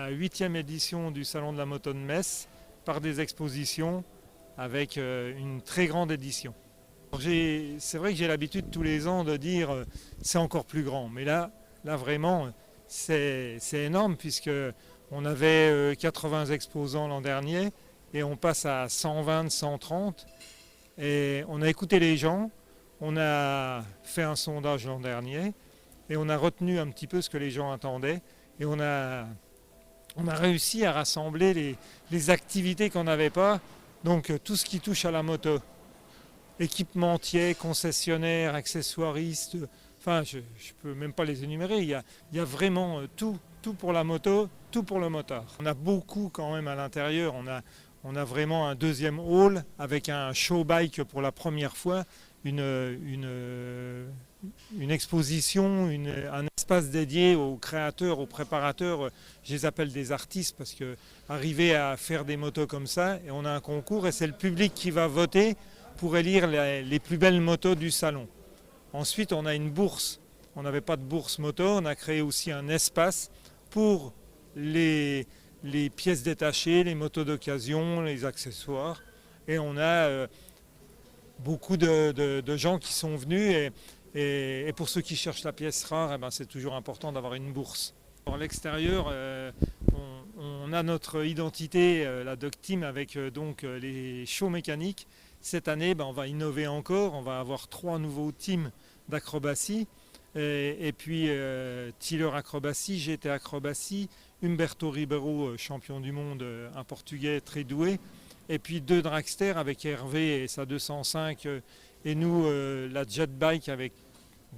la 8e édition du Salon de la moto de Metz par des expositions avec une très grande édition. C'est vrai que j'ai l'habitude tous les ans de dire c'est encore plus grand, mais là vraiment c'est énorme puisque on avait 80 exposants l'an dernier et on passe à 120, 130 et on a écouté les gens, on a fait un sondage l'an dernier et on a retenu un petit peu ce que les gens attendaient et on a réussi à rassembler les activités qu'on n'avait pas, donc tout ce qui touche à la moto. Équipementiers, concessionnaires, accessoiristes, enfin je ne peux même pas les énumérer, il y a vraiment tout pour la moto, tout pour le motard. On a beaucoup quand même à l'intérieur, on a vraiment un deuxième hall avec un show bike pour la première fois, une exposition, un espace dédié aux créateurs, aux préparateurs, je les appelle des artistes parce que arriver à faire des motos comme ça, et on a un concours et c'est le public qui va voter pour élire les plus belles motos du salon. Ensuite, on a une bourse. On n'avait pas de bourse moto. On a créé aussi un espace pour les pièces détachées, les motos d'occasion, les accessoires. Et on a beaucoup de gens qui sont venus. Et pour ceux qui cherchent la pièce rare, eh ben, c'est toujours important d'avoir une bourse. À l'extérieur, on a notre identité, la Doc Team, avec donc les shows mécaniques. Cette année, on va innover encore, on va avoir 3 nouveaux teams d'acrobatie, et puis Tiller Acrobatie, GT Acrobatie, Humberto Ribeiro, champion du monde, un Portugais très doué, et puis 2 dragsters avec Hervé et sa 205, et nous la jet bike avec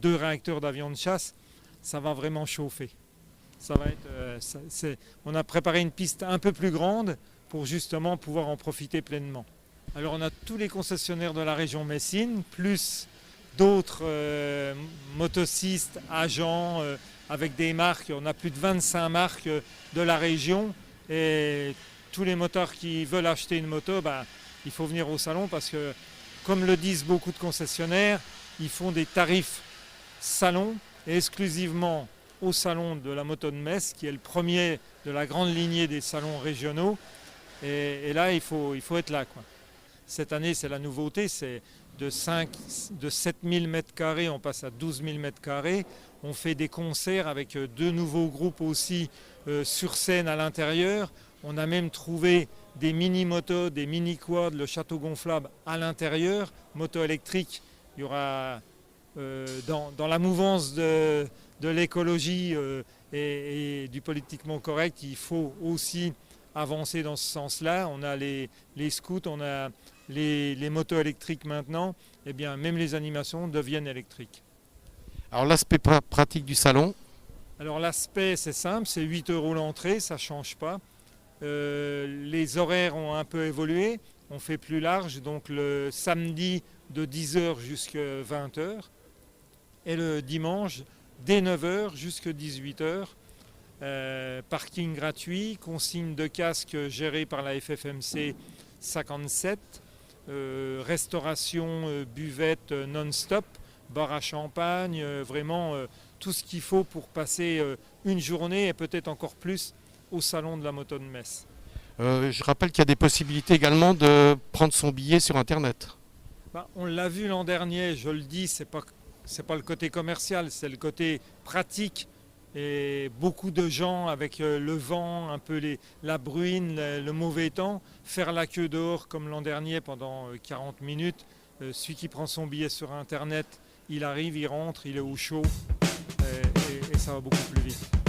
2 réacteurs d'avion de chasse. Ça va vraiment chauffer. Ça va être, on a préparé une piste un peu plus grande pour justement pouvoir en profiter pleinement. Alors on a tous les concessionnaires de la région Messine, plus d'autres motocistes, agents, avec des marques. On a plus de 25 marques de la région et tous les motards qui veulent acheter une moto, il faut venir au salon parce que, comme le disent beaucoup de concessionnaires, ils font des tarifs salon et exclusivement au salon de la moto de Metz, qui est le premier de la grande lignée des salons régionaux. Et là, il faut être là, quoi. Cette année, c'est la nouveauté, c'est de 7 000 m², on passe à 12 000 m². On fait des concerts avec 2 nouveaux groupes aussi sur scène à l'intérieur. On a même trouvé des mini-motos, des mini-quads, le château gonflable à l'intérieur, moto électrique. Il y aura dans la mouvance de l'écologie et du politiquement correct, il faut aussi avancer dans ce sens-là. On a les scouts, on a les motos électriques maintenant, et bien même les animations deviennent électriques. Alors l'aspect pratique du salon? Alors l'aspect, c'est simple, c'est 8 € l'entrée, ça ne change pas. Les horaires ont un peu évolué, on fait plus large, donc le samedi de 10 h jusqu'à 20 h et le dimanche dès 9 h jusqu'à 18 h. Parking gratuit, consigne de casque gérée par la FFMC 57, restauration, buvette non-stop, bar à champagne, vraiment tout ce qu'il faut pour passer une journée et peut-être encore plus au salon de la moto de Metz. Je rappelle qu'il y a des possibilités également de prendre son billet sur Internet. On l'a vu l'an dernier, je le dis, c'est pas le côté commercial, c'est le côté pratique. Et beaucoup de gens avec le vent, un peu la bruine, le mauvais temps, faire la queue dehors comme l'an dernier pendant 40 minutes. Celui qui prend son billet sur Internet, il arrive, il rentre, il est au chaud et ça va beaucoup plus vite.